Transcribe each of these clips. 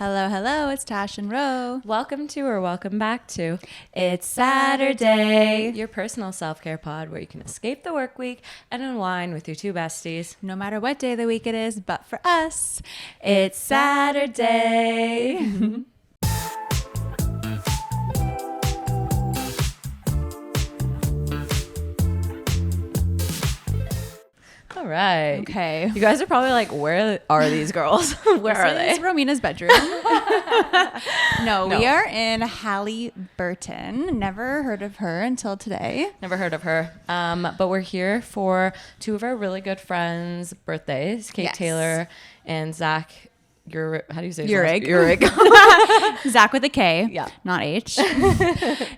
Hello, hello, it's Tash and Ro. Welcome to or welcome back to It's Saturday, your personal self-care pod where you can escape the work week and unwind with your two besties. No matter what day of the week it is, but for us, it's Saturday. All right. Okay. You guys are probably like, where are these girls? Where are they? This is Romina's bedroom. No, we are in Halliburton. Never heard of her until today. Never heard of her. But we're here for two of our really good friends' birthdays, Kate Yes. Taylor and Zach. How do you say Urig. Zach with a K, Yeah. not H.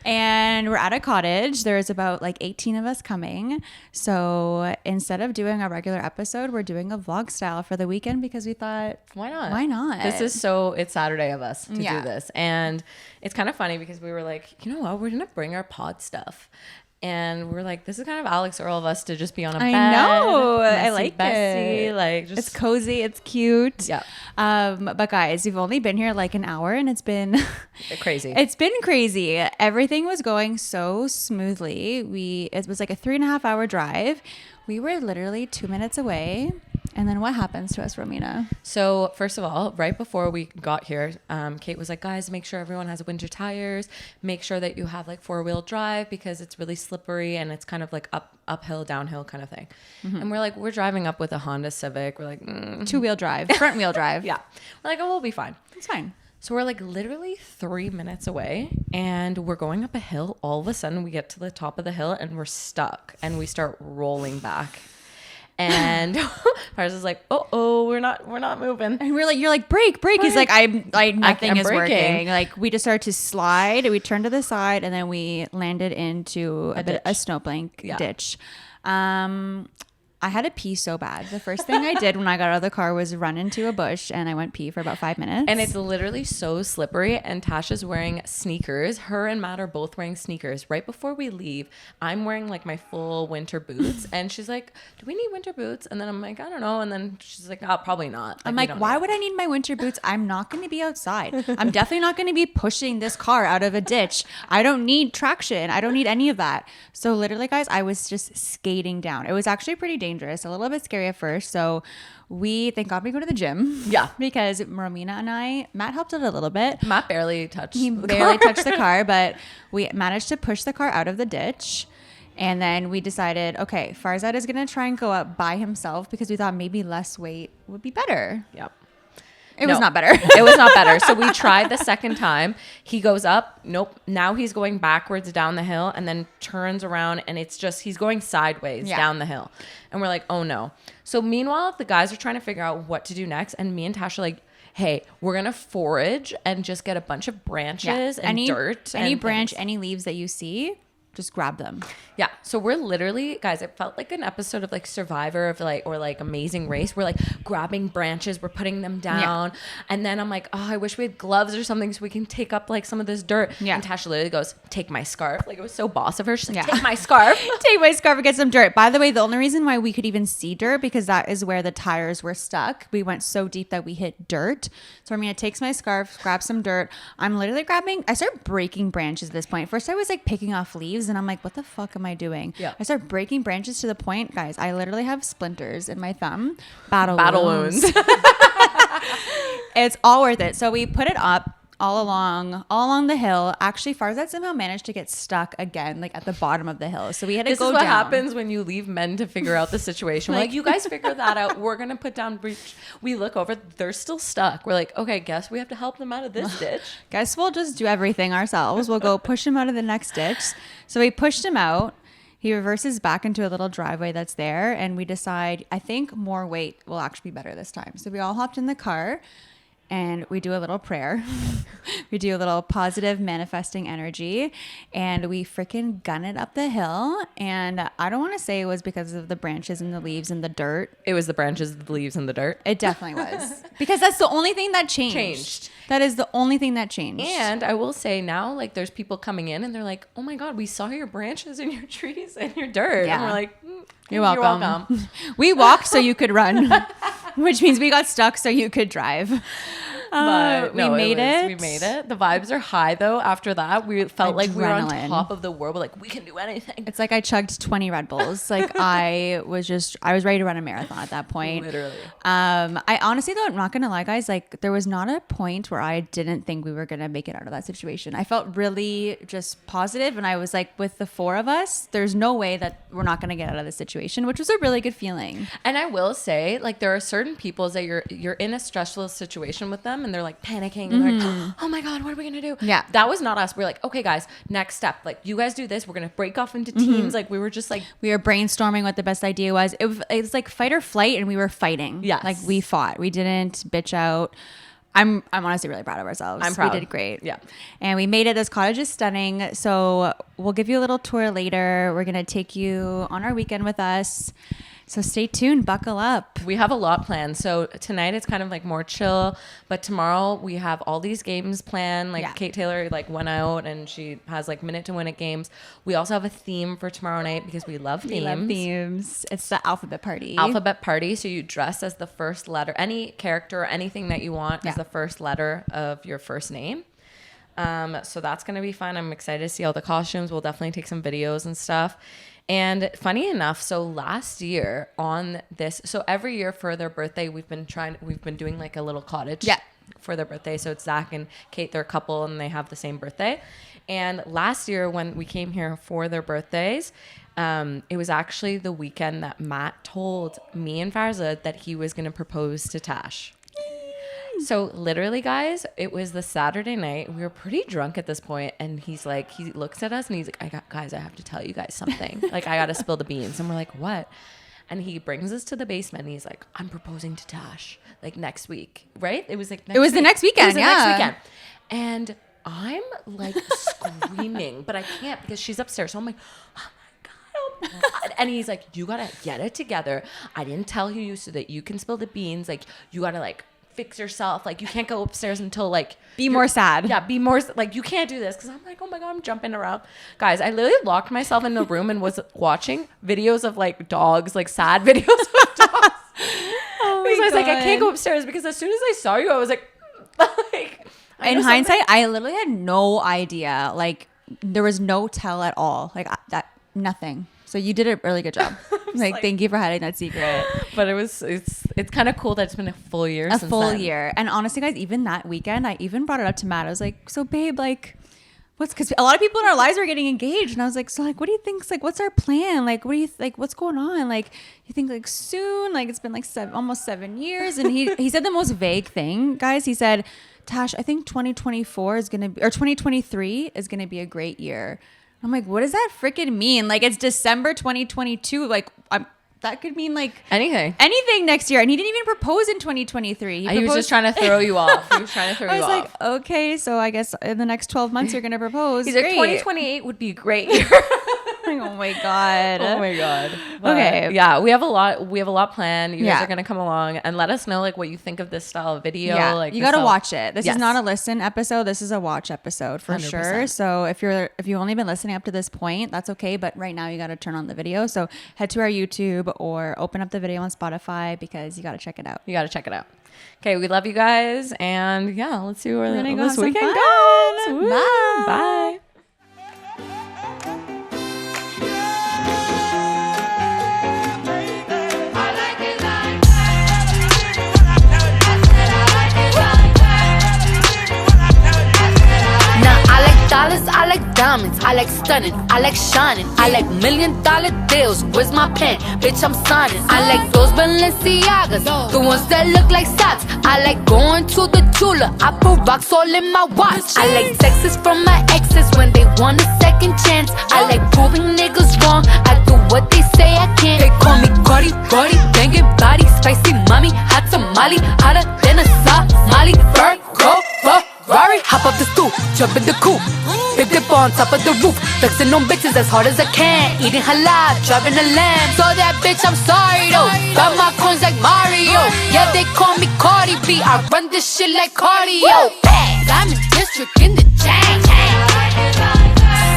And we're at a cottage. There's about like 18 of us coming. So instead of doing a regular episode, we're doing a vlog style for the weekend because we thought, Why not? Why not? It's Saturday of us to Yeah. do this. And it's kind of funny because we were like, you know what? We're going to bring our pod stuff. And we're like, this is kind of Alex Earl of us to just be on a bed. I know. I Messy like Bessie, it. Like, just It's cozy. It's cute. Yeah. But guys, we've only been here like an hour and it's been crazy. It's been crazy. Everything was going so smoothly. It was like a 3.5 hour drive. We were literally 2 minutes away. And then what happens to us, Romina? So first of all, right before we got here, Kate was like, guys, make sure everyone has winter tires. Make sure that you have like 4-wheel drive because it's really slippery and it's kind of like uphill, downhill kind of thing. Mm-hmm. And we're driving up with a Honda Civic. We're like, 2-wheel drive, front wheel drive. Yeah. We're like, oh, we'll be fine. It's fine. So we're like literally 3 minutes away and we're going up a hill. All of a sudden we get to the top of the hill and we're stuck and we start rolling back. And Paris is like, we're not moving. And we're like, you're like, brake. He's like, nothing is braking. working. Like we just started to slide. We turned to the side and then we landed into a snowbank ditch. I had to pee so bad. The first thing I did when I got out of the car was run into a bush and I went pee for about 5 minutes. And it's literally so slippery. And Tasha's wearing sneakers. Her and Matt are both wearing sneakers. Right before we leave, I'm wearing like my full winter boots. And she's like, do we need winter boots? And then I'm like, I don't know. And then she's like, oh, probably not. I'm like, why would I need my winter boots? I'm not going to be outside. I'm definitely not going to be pushing this car out of a ditch. I don't need traction. I don't need any of that. So literally, guys, I was just skating down. It was actually pretty dangerous, a little bit scary at first. So thank God we go to the gym. Yeah. Because Romina and Matt helped out a little bit. Matt barely touched the car, but we managed to push the car out of the ditch. And then we decided, okay, Farzad is going to try and go up by himself because we thought maybe less weight would be better. Yep. It was not better. It was not better. So we tried the second time. He goes up. Nope. Now he's going backwards down the hill and then turns around and he's going sideways down the hill. And we're like, oh no. So meanwhile, the guys are trying to figure out what to do next. And me and Tash are like, hey, we're going to forage and just get a bunch of branches and dirt. Any branch, any leaves that you see, just grab them. Yeah. So we're literally, guys, it felt like an episode of like Survivor or Amazing Race. We're like grabbing branches, we're putting them down. Yeah. And then I'm like, oh, I wish we had gloves or something so we can take up like some of this dirt. Yeah. And Tasha literally goes, take my scarf. Like it was so boss of her. She's like, take my scarf. Take my scarf and get some dirt. By the way, the only reason why we could even see dirt because that is where the tires were stuck. We went so deep that we hit dirt. So Armina takes my scarf, grabs some dirt. I'm literally I start breaking branches at this point. First I was like picking off leaves and I'm like, what the fuck am I doing? Yeah. I start breaking branches to the point, guys, I literally have splinters in my thumb. Battle wounds. It's all worth it. So we put it up all along the hill. Actually, Farzad somehow managed to get stuck again, like at the bottom of the hill. So we had to go down. This is what happens when you leave men to figure out the situation. We're like, you guys figure that out. We're going to put down breach. We look over. They're still stuck. We're like, okay, guess we have to help them out of this ditch. Guess we'll just do everything ourselves. We'll go push him out of the next ditch. So we pushed him out. He reverses back into a little driveway that's there. And we decide, I think more weight will actually be better this time. So we all hopped in the car. And we do a little prayer. We do a little positive manifesting energy. And we freaking gun it up the hill. And I don't want to say it was because of the branches and the leaves and the dirt. It was the branches, the leaves, and the dirt. It definitely was. Because that's the only thing that changed. That is the only thing that changed. And I will say now, like, there's people coming in and they're like, oh my God, we saw your branches and your trees and your dirt. Yeah. And we're like, You're welcome. We walked so you could run, which means we got stuck so you could drive. But no, we made it. We made it. The vibes are high though. After that, we felt like we were on Adrenaline. top of the world. We're like, we can do anything. It's like I chugged 20 Red Bulls. Like I was ready to run a marathon at that point. Literally. I honestly though, I'm not gonna lie, guys. Like there was not a point where I didn't think we were gonna make it out of that situation. I felt really just positive, and I was like, with the four of us, there's no way that we're not gonna get out of this situation, which was a really good feeling. And I will say, like, there are certain people that you're in a stressful situation with them, and they're like panicking, and they're like, oh my god, what are we gonna do? Yeah, that was not us. We're like, okay, guys, next step. Like, you guys do this. We're gonna break off into teams. Like, we were just like, we were brainstorming what the best idea was. It was like fight or flight, and we were fighting. Yes. Like we fought. We didn't bitch out. I'm honestly really proud of ourselves. I'm proud. We did great. Yeah. And we made it. This cottage is stunning. So we'll give you a little tour later. We're going to take you on our weekend with us. So stay tuned. Buckle up. We have a lot planned. So tonight it's kind of like more chill, but tomorrow we have all these games planned. Like Kate Taylor like went out and she has like minute to win it games. We also have a theme for tomorrow night because we love themes. We love themes. It's the alphabet party. Alphabet party. So you dress as the first letter, any character or anything that you want is the first letter of your first name. So that's going to be fun. I'm excited to see all the costumes. We'll definitely take some videos and stuff. And funny enough, so last year on this, so every year for their birthday, we've been doing like a little cottage for their birthday. So it's Zach and Kate, they're a couple and they have the same birthday. And last year when we came here for their birthdays, it was actually the weekend that Matt told me and Farza that he was going to propose to Tash. So literally, guys, it was the Saturday night. We were pretty drunk at this point, and he looks at us and he's like, guys, I have to tell you guys something. Like, I got to spill the beans. And we're like, what? And he brings us to the basement and he's like, I'm proposing to Tash like next week, right? It was like the next weekend. Next weekend. And I'm like screaming, but I can't because she's upstairs. So I'm like, oh my God. And he's like, you got to get it together. I didn't tell you so that you can spill the beans. Like, you got to like fix yourself. Like, you can't go upstairs until like be more sad. Yeah, be more like, you can't do this. Because I'm like, oh my God, I'm jumping around. Guys, I literally locked myself in the room and was watching videos of like dogs, like sad videos of dogs. Oh because I was like, I can't go God. upstairs because as soon as I saw you, I was like in hindsight, I literally had no idea. Like, there was no tell at all. Like that, nothing. So you did a really good job. Like, thank you for hiding that secret. But it's kind of cool that it's been a full year. A full year. And honestly, guys, even that weekend, I even brought it up to Matt. I was like, so babe, like, because a lot of people in our lives are getting engaged. And I was like, so like, what do you think? Like, what's our plan? Like, what do you like, what's going on? Like, you think like soon? Like, it's been like almost 7 years. And he said the most vague thing, guys. He said, Tash, I think 2024 is going to be, or 2023 is going to be a great year. I'm like, what does that freaking mean? Like, it's December 2022. Like, that could mean like anything next year. And he didn't even propose in 2023. He was just trying to throw you off. He was trying to throw you off. I was like, okay, so I guess in the next 12 months you're going to propose. He's like, 2028 would be a great year. Like, oh my God. Oh my God. But okay. Yeah, we have a lot planned. You guys are going to come along and let us know like what you think of this style of video. Yeah. Like, you got to watch it. This is not a listen episode. This is a watch episode for 100%. Sure. So if you've only been listening up to this point, that's okay. But right now you got to turn on the video. So head to our YouTube or open up the video on Spotify because you got to check it out. You got to check it out. Okay, we love you guys. And yeah, let's see where this weekend goes. Woo. Bye. Bye. I like diamonds, I like stunning, I like shining, I like $1 million deals. Where's my pen? Bitch, I'm signing. I like those Balenciagas, the ones that look like socks. I like going to the Tula, I put rocks all in my watch. I like texts from my exes when they want a second chance. I like proving niggas wrong, I do what they say I can't. They call me Cardi, banging body, spicy mommy, hot tamale, hotter than a Somali. Virgo, Ferrari, hop up the stoop, jump in the coupe, big dip on top of the roof, flexing on bitches as hard as I can, eating halal, driving a lamb. So that bitch, I'm sorry though, got my coins like Mario. Yeah, they call me Cardi B, I run this shit like cardio. I'm in district in the chain,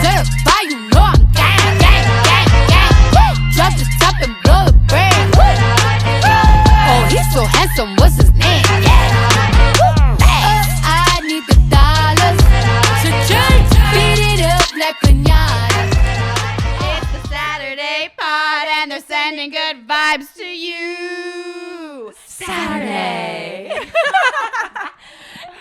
certified, you know I'm gang. Drop the top and blow the brand. Oh, he's so handsome, what's his name? Sending good vibes to you. Saturday.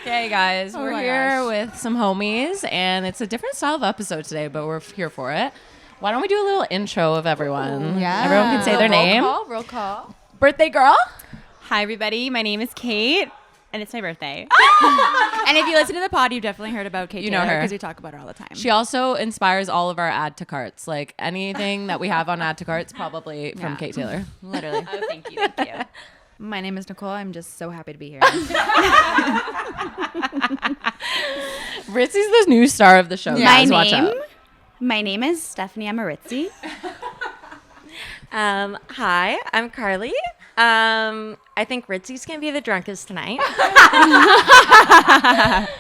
Okay, guys, we're here with some homies, and it's a different style of episode today, but we're here for it. Why don't we do a little intro of everyone? Yeah. Everyone can say their name. Roll call. Birthday girl. Hi, everybody. My name is Kate, and it's my birthday. And if you listen to the pod, you've definitely heard about Kate. You know her. because we talk about her all the time. She also inspires all of our add to carts. Like anything that we have on add to carts, probably from Kate Taylor. Literally. Oh, thank you. Thank you. My name is Nicole. I'm just so happy to be here. Ritzy's the new star of the show. Guys, watch out. My name is Stephanie Amaritzi. Hi, I'm Carly. I think Ritzy's gonna be the drunkest tonight.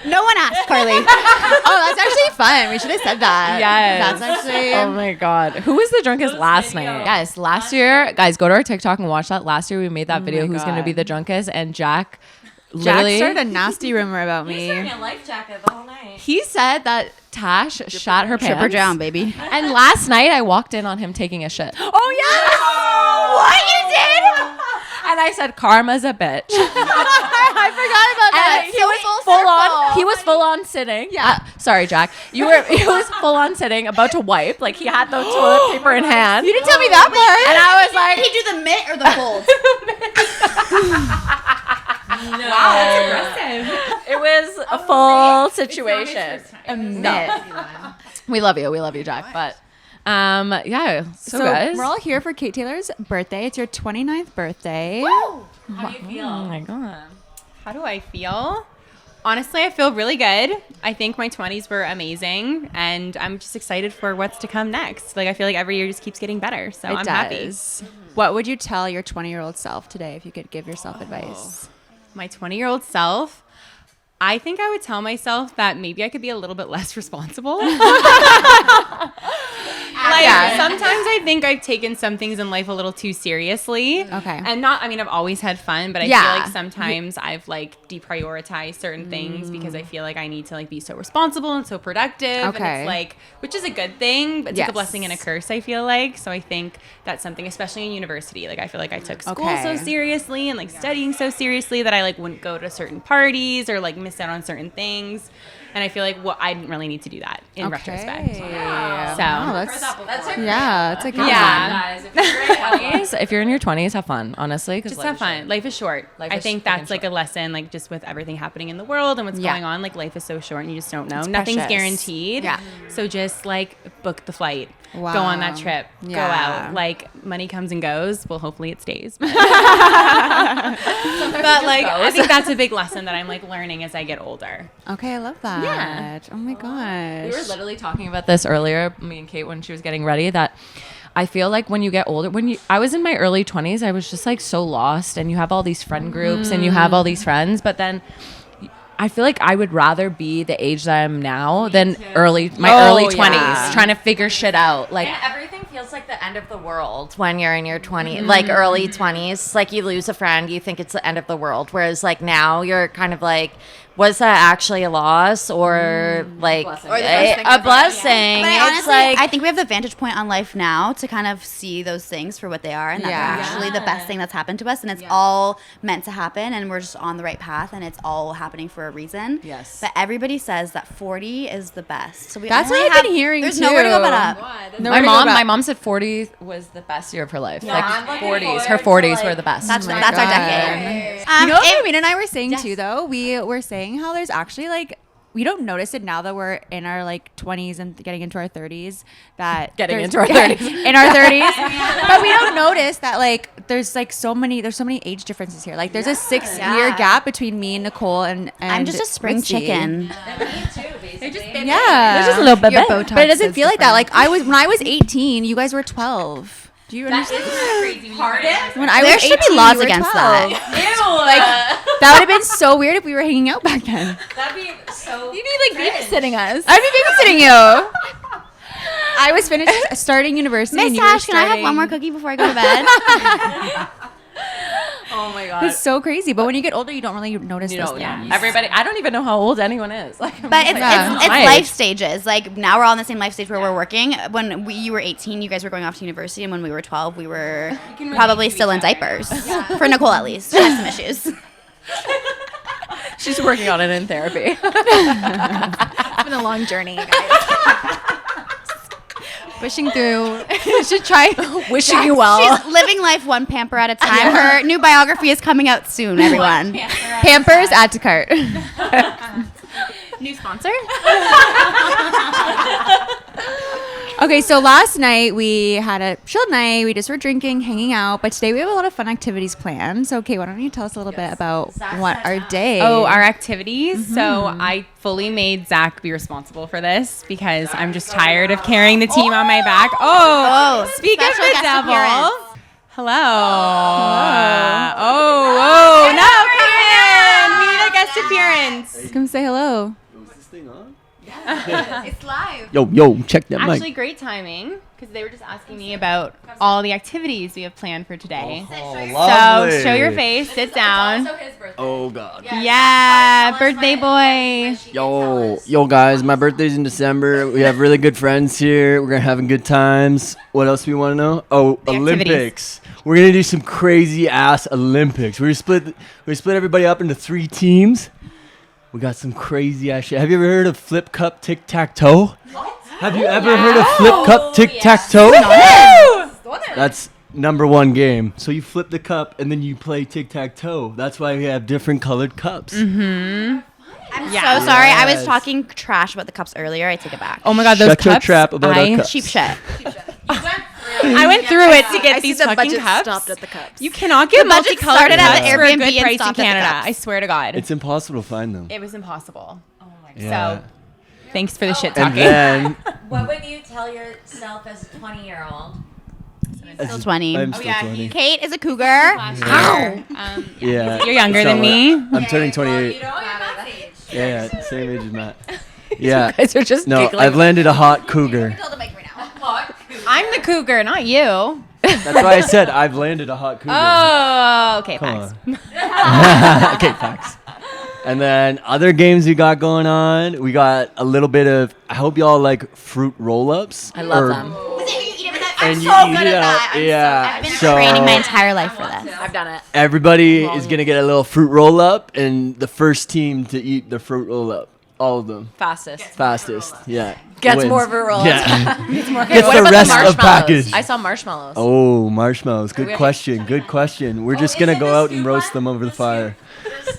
No one asked, Carly. Oh, that's actually fun. We should have said that. Yes. That's actually. Oh my God. Who was the drunkest last night? Yes, last year, guys, go to our TikTok and watch that. Last year we made that video, who's going to be the drunkest, and Jack literally started a nasty rumor about me. a life jacket the whole night. he said that Tash shot her pants. Trip her down, baby. And last night I walked in on him taking a shit. Oh, yeah. What? You did? And I said, karma's a bitch. I forgot about that. And he was full on. He was full on sitting. Yeah. Sorry, Jack. He was full on sitting, about to wipe. Like he had the toilet paper in hand. You didn't tell me that part. And I was like, Did he do the mitt or the fold? Wow, that's impressive. it was a full situation. A mitt. We love you. We love you, Jack. But yeah. So guys, we're all here for Kate Taylor's birthday. It's your 29th birthday. how do you feel? Oh my God. How do I feel? Honestly, I feel really good. I think my 20s were amazing, and I'm just excited for what's to come next. Like, I feel like every year just keeps getting better, so I'm happy. What would you tell your 20-year-old self today if you could give yourself advice? My 20-year-old self, I think I would tell myself that maybe I could be a little bit less responsible. Sometimes I think I've taken some things in life a little too seriously. Okay. And I've always had fun, but I feel like sometimes I've like deprioritized certain things because I feel like I need to like be so responsible and so productive. Okay. And it's like, which is a good thing, but it's like a blessing and a curse, I feel like. So I think that's something, especially in university, like I feel like I took school so seriously and like studying so seriously that I like wouldn't go to certain parties or like miss out on certain things. And I feel like I didn't really need to do that in retrospect. Yeah. So That's a It's a good guys. If you're in your 20s, have fun. Honestly, just have fun. Life is short. I think that's like a lesson, like just with everything happening in the world and what's going on. Like life is so short, and you just don't know. Nothing's precious. guaranteed. Yeah. So just like book the flight. Wow. Go on that trip. Go Yeah. out. Like money comes and goes. Well, hopefully it stays. But like I think that's a big lesson that I'm like learning as I get older. Okay, I love that. Yeah. Oh my gosh. We were literally talking about this earlier, me and Kate, when she was getting ready, that I feel like when you get older, I was in my early 20s, I was just like so lost, and you have all these friend groups and you have all these friends, but then I feel like I would rather be the age that I am now than early 20s, trying to figure shit out. Like Everything feels like the end of the world when you're in your 20s, like early 20s. Like you lose a friend, you think it's the end of the world. Whereas like now you're kind of like, was that actually a loss or like a blessing? But It's honestly, like, I think we have the vantage point on life now to kind of see those things for what they are, and that they're actually the best thing that's happened to us, and it's all meant to happen, and we're just on the right path, and it's all happening for a reason. Yes. But everybody says that 40 is the best. So That's only what I've been hearing, There's nowhere to go but up. my mom said 40 was the best year of her life. Like 40s, her 40s were the best. That's our decade. You know what Amina and I were saying too, though? We were saying how there's actually like, we don't notice it now that we're in our like 20s and getting into our 30s. But in our 30s, but we don't notice that like there's so many age differences here. Like there's a 6-year gap between me and Nicole and I'm just a spring Ritzy. chicken. Yeah, There's just a little bit, but it doesn't feel like that. Like when I was 18, you guys were 12. Do you understand? When I There was should 18, be laws you were against 12. that. That would have been so weird if we were hanging out back then. that'd be so. You'd be like babysitting us. I'd be babysitting you. I was starting university. Miss and you Tash, were can I have starting- one more cookie before I go to bed? Oh my god. It's so crazy. But when you get older, you don't really notice those things. Everybody, I don't even know how old anyone is. Like, But it's my life age. stages. Like now we're all in the same life stage where we're working. When you were 18, you guys were going off to university, and when we were 12, we were probably still in diapers. For Nicole, at least, she has some issues. She's working on it in therapy. It's been a long journey, guys. Pushing through. You should try. Wishing you well. She's living life one pamper at a time. Her new biography is coming out soon, everyone. Pampers, add to cart. New sponsor? Okay, so last night we had a chilled night. We just were drinking, hanging out. But today we have a lot of fun activities planned. So, Kate, why don't you tell us a little bit about what our day? Oh, our activities. So I fully made Zach be responsible for this because I'm just tired of carrying the team on my back. Oh, speak of special the guest devil. appearance. Hello. Oh, no, come in. We need a guest appearance. Come say hello. Is this thing on? It's live. Yo, check that Actually, mic. great timing because they were just asking me about all the activities we have planned for today. Oh, So show your face, sit down. Oh god. Yeah, birthday boy. Yo, guys, my birthday's in December. We have really good friends here. We're gonna have good times. What else do we want to know? Oh, Olympics. We're gonna do some crazy ass Olympics. We split everybody up into 3 teams. We got some crazy ass shit. Have you ever heard of flip cup tic tac toe? Have you ever heard of flip cup tic tac toe? That's #1 game. So you flip the cup and then you play tic tac toe. That's why we have different colored cups. I'm so sorry. I was talking trash about the cups earlier. I take it back. Oh my god, those Shut your cups. trap about our cups. Cheap shit. I went through it to get these fucking cups. Stopped at the cups. You cannot get The budget multicolored started at cups the for a Airbnb good and price in stopped at the Canada. cups. I swear to God. It's impossible to find them. It was impossible. Oh my god. Yeah. So, thanks for the shit And talking. then What would you tell yourself as a 20-year-old? Still 20. I'm still 20. Kate is a cougar. Ow. Yeah. You're younger So, than me. I'm turning 28. Yeah, same age as Matt. Yeah. guys are just No, giggling. I've landed a hot cougar. I'm the cougar, not you. That's why I said I've landed a hot cougar. Oh, okay, Come thanks. on. Okay, facts. And then other games we got going on. We got a little bit of. I hope y'all like fruit roll-ups. I love them. And you so eat good it at up. that. Yeah. I've been So training my entire life for this. I've done it. everybody is gonna get a little fruit roll-up, and the first team to eat the fruit roll-up, all of them, fastest. Yeah. Gets wins. more of a roll-up. Yeah. Okay, Gets what the about rest the of marshmallows? package. I saw marshmallows. Oh, marshmallows. Good question. Good question. We're just going to go out and roast them over the fire.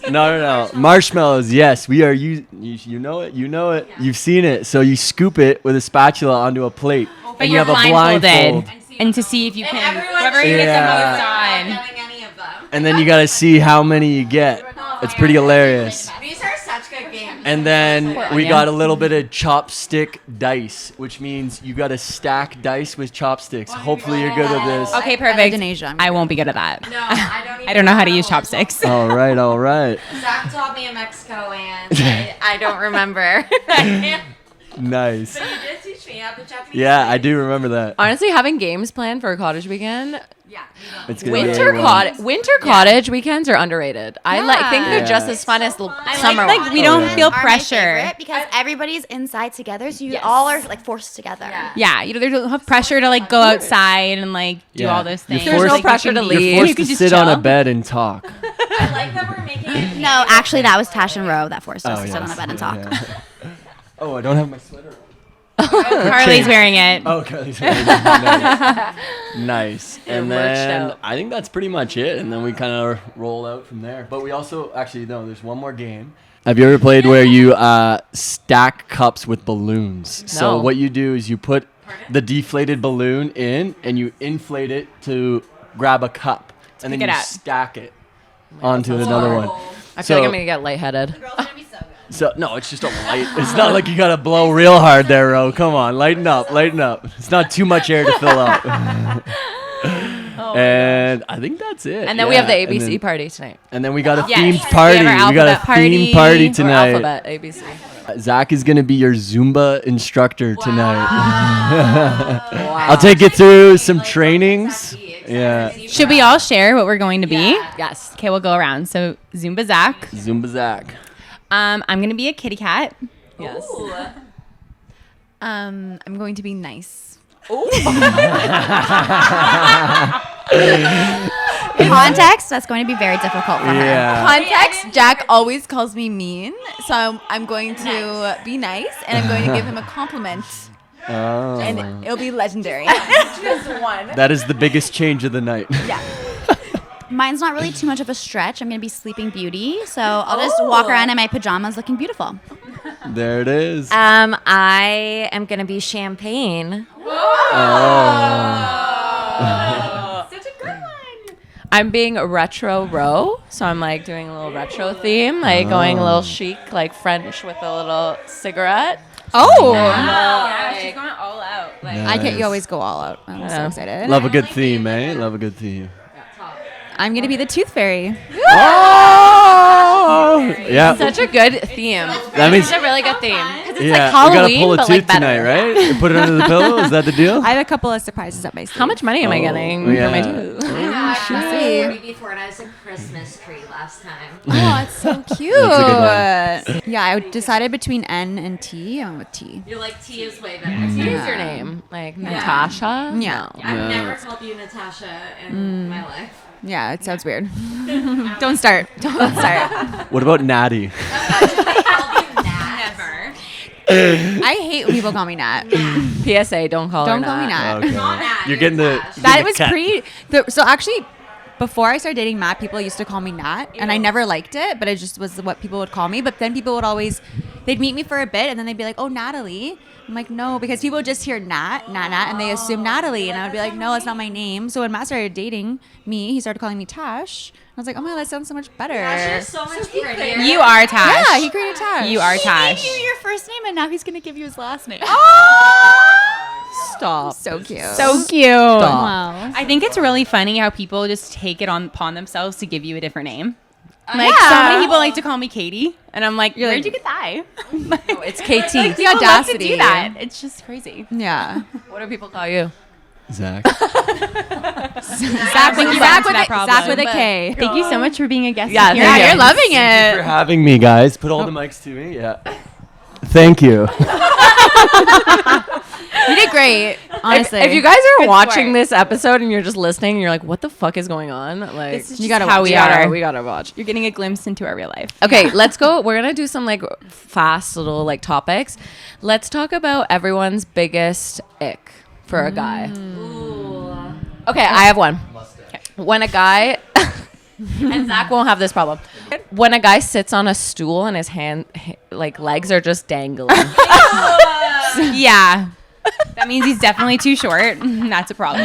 No. Marshmallows, yes. We are you know it. You know it. You've seen it. So you scoop it with a spatula onto a plate. But and you you're have a blindfolded. blindfold. And to see if you can, whoever you get Yeah. the most on. And then you got to see how many you get. It's pretty hilarious. These are such good games. And then we got a little bit of chopstick dice, which means you got to stack dice with chopsticks. Hopefully you're good at this. Okay, I perfect. lived in Asia. I won't be good at that. No, I don't even I don't know how to know use the whole chopsticks. All right. Zach taught me in Mexico, and I don't remember. Nice. You did teach me how to Japanese. Yeah, I do remember that. Honestly, having games planned for a cottage weekend, It's gonna be winter cottage weekends are underrated. I think they're just as fun as summer like ones. we don't yeah. feel Are my pressure. favorite because everybody's inside together, so you all are like forced together. Yeah, you know, they don't have pressure to like go outside and like do all those things. You're forced, no pressure to leave. You're You forced can to just sit on a chill. bed and talk. I like that we're making it. No, actually, that was Tash and Ro that forced us to sit on a bed and talk. Yeah. Oh, I don't have my sweater on. Carly's wearing it. Oh, okay. Nice. And merged then out. I think that's pretty much it. And then we kind of roll out from there. But we also, actually, no, there's one more game. Have you ever played where you stack cups with balloons? So No. what you do is you put the deflated balloon in and you inflate it to grab a cup. And then pick you it up. stack it onto another one. I feel like I'm gonna get lightheaded. So no, it's just a light. It's not like you gotta blow real hard there, Ro. Come on, lighten up. It's not too much air to fill up. And I think that's it. And then we have the Yeah, and ABC then- party tonight. And then we got a Yes. themed We party. have our We got a alphabet themed party. party Or tonight. alphabet, ABC. Zach is gonna be your Zumba instructor tonight. I'll take you through some trainings. Yeah, Should we all share what we're going to be? Yes. Okay, we'll go around. So Zumba Zach. Zumba Zach. I'm gonna be a kitty cat. Yes. I'm going to be nice. Context, that's going to be very difficult for her. Yeah. Context, Jack always calls me mean, so I'm going to be nice, and I'm going to give him a compliment, Oh. and it'll be legendary. That is the biggest change of the night. Mine's not really too much of a stretch. I'm going to be Sleeping Beauty, so I'll just walk around in my pajamas looking beautiful. There it is. I am gonna be champagne. I'm being a retro Ro, so I'm like doing a little retro theme, like going a little chic, like French with a little cigarette. Oh, Yeah, she's going all out. Like, I can't. You always go all out. I'm so excited. Love a good theme, eh? Love a good theme. I'm gonna be the Tooth Fairy. Oh! Yeah. Such a good theme. That means It's a really good theme. yeah, we gotta Halloween, pull a but, tooth like, better. tonight, right? You put it under the pillow. Is that the deal? I have a couple of surprises up my sleeve. How much money am I getting for my tooth? Before and I was a Christmas tree last time. Oh, it's so cute. That's a good Yeah, I decided between N and T. I went with T. You're like, T is way better. What is your name? Like Natasha? Yeah. I've never called you Natasha in my life. Yeah, it sounds weird. Don't start. Don't start. What about Natty? never. I hate when people call me Nat. PSA, don't call her Don't call me Nat. Okay. You're getting the That was so actually, before I started dating Matt, people used to call me Nat, and I never liked it, but it just was what people would call me. But then people would always, they'd meet me for a bit, and then they'd be like, "Oh, Natalie." I'm like, no, because people would just hear Nat, and they assume Natalie, and I would be like, no, it's not my name. So when Matt started dating me, he started calling me Tash. I was like, oh my god, that sounds so much better. So much prettier. You are Tash. Yeah, he created Tash. You are Tash. Give you your first name, and now he's gonna give you his last name. Stop. So cute. So cute. Wow. I think it's really funny how people just take it upon themselves to give you a different name. Like so many people like to call me Katie, and I'm like, where'd you get that? Oh, it's KT. The People love to audacity. do that. It's just crazy. Yeah. What do people call you? Zach. Zach with a K. Thank you so much for being a guest. Yeah, here. thank you. You're loving Thanks it. for having me, guys. Put all the mics to me. Yeah. Thank you. You did great. Honestly. If you guys are Good watching sport. this episode and you're just listening, and you're like, what the fuck is going on? Like, This is You just gotta how watch we it. are. we gotta watch. You're getting a glimpse into our real life. Okay, let's go. We're gonna do some like fast little like topics. Let's talk about everyone's biggest ick for a guy. Okay, I have one. When a guy and Zach won't have this problem. When a guy sits on a stool and his like legs are just dangling. Yeah. That means he's definitely too short. That's a problem.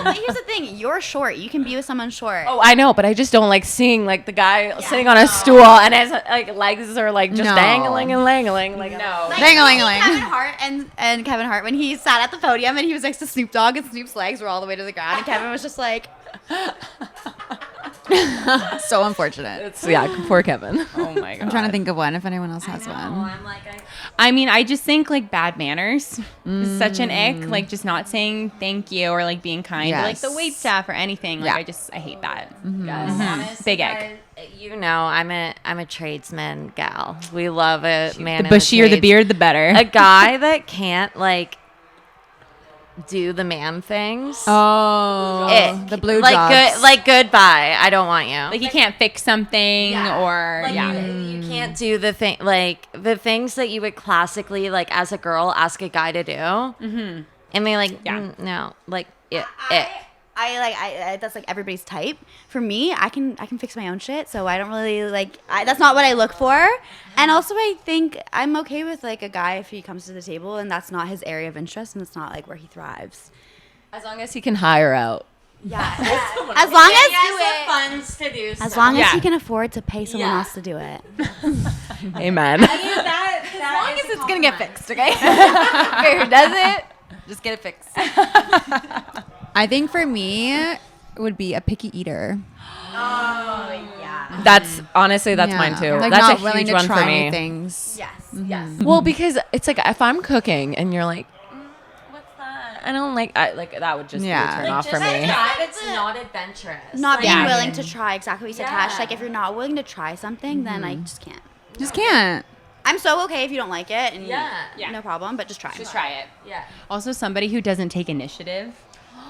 But here's the thing: you're short. You can be with someone short. Oh, I know, but I just don't like seeing like the guy sitting on a stool and his like legs are like just No. dangling and langling. Like no. Like, Dang-a-ling-a-ling. Kevin Hart and Kevin Hart when he sat at the podium and he was next to Snoop Dogg and Snoop's legs were all the way to the ground and Kevin was just like, So unfortunate. It's, yeah, poor Kevin. Oh my god. I'm trying to think of one if anyone else has one. I'm like, I mean, I just think like bad manners is such an ick. Like just not saying thank you or like being kind to like the Yes. wait staff or anything. Like Yeah. I hate that. honestly, Big egg. guys, you know, I'm a tradesman gal. We love it, man. The bushier the beard, the better. A guy that can't like do the man things. Oh, Ick. the blue like jobs. good, like goodbye. I don't want you. Like he can't fix something or Like, yeah. you can't do the thing, like the things that you would classically, like as a girl, ask a guy to do. Mm-hmm. And they like, no, like it. I that's like everybody's type. For me, I can fix my own shit, so I don't really like. That's not what I look for. And also, I think I'm okay with like a guy if he comes to the table and that's not his area of interest and it's not like where he thrives. As long as he can hire out. Yeah, as long as funds to do as long as Yeah. he can afford to pay someone else to do it. Amen. As long as it's gonna get fixed, okay? Okay, who does it? Just get it fixed. I think for me, would be a picky eater. That's honestly that's mine too. Like That's not a willing huge to one try for me. new things. Yes. Well, because it's like if I'm cooking and you're like, what's that? I don't like. That would just be a turn off for me. It's not adventurous. Not being Yeah. willing to try exactly what you said, Tash. Like if you're not willing to try something, then I just can't. Just can't. I'm so okay if you don't like it, and Yeah. no problem. But just try. Just try it. Yeah. Also, somebody who doesn't take initiative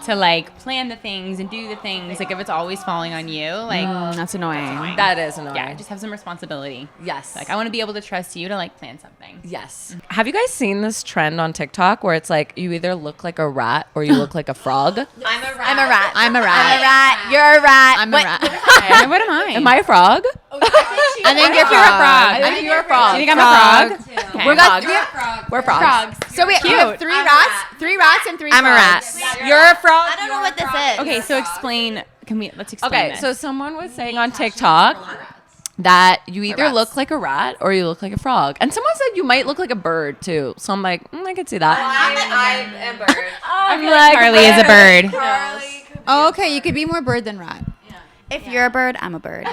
to like plan the things and do the things. Like if it's always falling on you, like That's annoying. That is annoying. yeah, just have some responsibility. Yes. Like I want to be able to trust you to like plan something. Yes. Have you guys seen this trend on TikTok where it's like you either look like a rat or you look like a frog? I'm a rat. I'm a rat. I'm a rat. You're a rat. I'm a rat. What am I? Am I a frog? I think If you're a frog. I think you're a frog. You think I'm a frog? Okay. We're frogs. So we have 3 rats and 3 I'm a rat. frogs. You're a frog. I don't know what this is. Okay, so explain. Let's explain Okay, this. so someone was saying on TikTok that you either look like a rat or you look like a frog. And someone said you might look like a bird too. So I'm like, I could see that. I'm a bird. I feel like Carly is a bird. Oh, okay. You could be more bird than rat. If you're a bird, I'm a bird.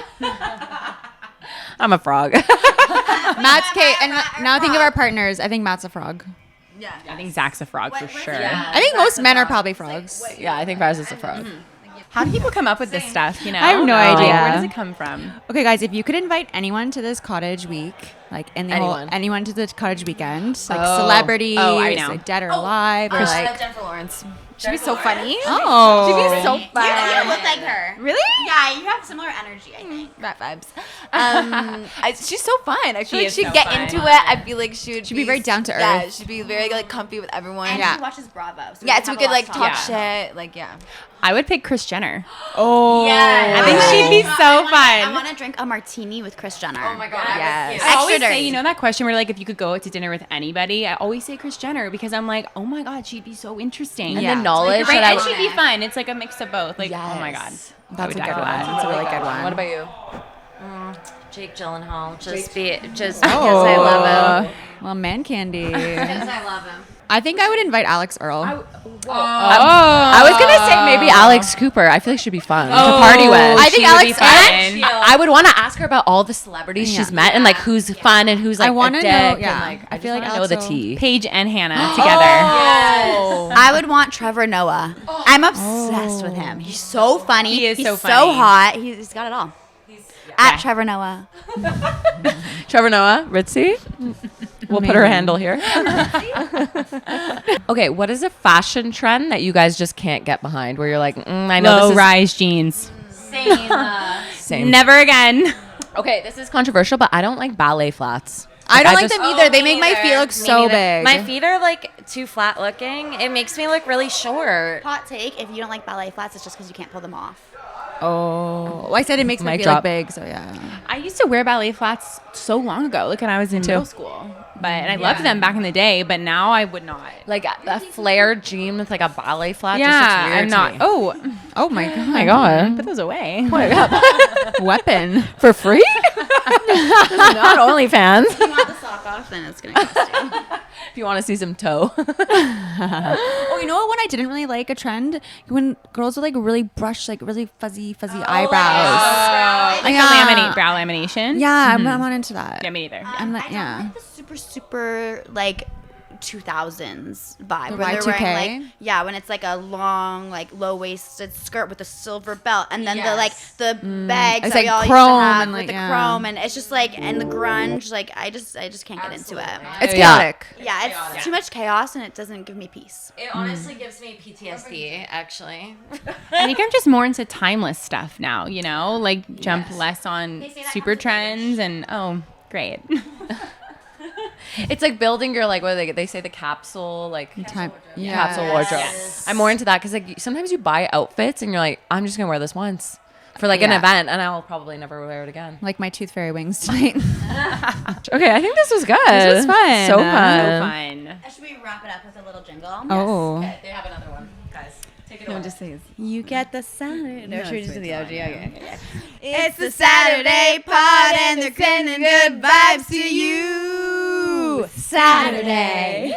I'm a frog. Matt's Kate. And now think of our partners. I think Matt's a frog. I think Zach's a frog for sure. I think most men are probably frogs. Yeah, I think Faraz is a frog. How do people come up with this stuff? You know, I have no Like, idea. Where does it come from? Okay, guys, if you could invite anyone to this cottage week, like anyone to the cottage weekend, like celebrities, I know. like dead or alive, or like Jennifer Lawrence. She'd be so funny. oh, She'd be so You fun. look like her. Really? Yeah, you have similar energy, I think. Rat vibes. She's so fun. I feel like is she'd so get fun. into it. I feel like she'd be very down to Yeah, earth. she'd be very like comfy with everyone. And Yeah. she watches Bravo. So Yeah, so we have a could lot like to talk Yeah. shit. Like, yeah. I would pick Kris Jenner. oh, I think she'd be so I fun. want to drink a martini with Kris Jenner. Oh my god. Yes. I always Extra say, dirty. you know that question where like if you could go out to dinner with anybody, I always say Kris Jenner because I'm like, oh my god, she'd be so interesting. And Yeah. the knowledge Right, that and I she'd be fun. It's like a mix of both. Like, oh my god, Yes. I that's would a die good for one. that. That's a really good one. What about you? Jake Gyllenhaal. Just because I love him. Well, man candy. Because I love him. I think I would invite Alex Earl. I was gonna say maybe Alex Cooper. I feel like she'd be fun to party with. I think She would Alex be fun. I would want to ask her about all the celebrities she's met and like who's fun and who's like I wanna a know- dick yeah. and like I I feel feel like like know Alex the will- tea. Paige and Hannah together. I would want Trevor Noah. I'm obsessed with him. He's so funny. He is He's so so funny. hot. He's got it all. At Trevor Noah. Trevor Noah, Ritzy. We'll put her handle here. Okay, what is a fashion trend that you guys just can't get behind? Where you're like, I know Low this is rise jeans. same. Never again. Okay, this is controversial, but I don't like ballet flats. I don't like just- them either. They make my feet look so big. My feet are like too flat looking. It makes me look really short. Hot take, if you don't like ballet flats, it's just because you can't pull them off. oh, well, I said it makes my Mic feet drop. look big, so yeah. I used to wear ballet flats so long ago, like when I was in middle school. And I loved them back in the day, but now I would not. Like a flared jean with like a ballet flat. just Yeah, looks weird I'm to not. me. Oh my god. my god. Put those away. Weapon. For free? Not OnlyFans. If you want the sock off, then it's going to cost you. If you want to see some toe. Oh, you know what one I didn't really like a trend? When girls would like really brush like really fuzzy eyebrows. Like Yeah. a brow lamination. Yeah, I'm not into that. Yeah, me neither. I'm like, I don't yeah. like the super like 2000s vibe. The Where they're Y2K? wearing like, yeah, when it's like a long, like low-waisted skirt with a silver belt, and then the like the bags It's that like we all chrome used to have and, with like, the yeah. chrome, and it's just like, and the grunge, like I just can't get into it. It's Yeah. chaotic. Yeah, it's too much chaos, and it doesn't give me peace. It honestly gives me PTSD, actually. I think I'm just more into timeless stuff now, you know? Like jump less on super trends and great. It's like building your like what do they say the capsule like Time. capsule wardrobe. I'm more into that because like sometimes you buy outfits and you're like I'm just gonna wear this once for like an Yeah. event and I will probably never wear it again. Like my tooth fairy wings tonight. Okay, I think this was good. This was fun. So So fun. fun. Should we wrap it up with a little jingle? Oh. They have another one, guys. Take it No, away. just say You get the Saturday. No, should we just do the OG? Okay. It's the Saturday pod and they're sending good vibes to you. Saturday.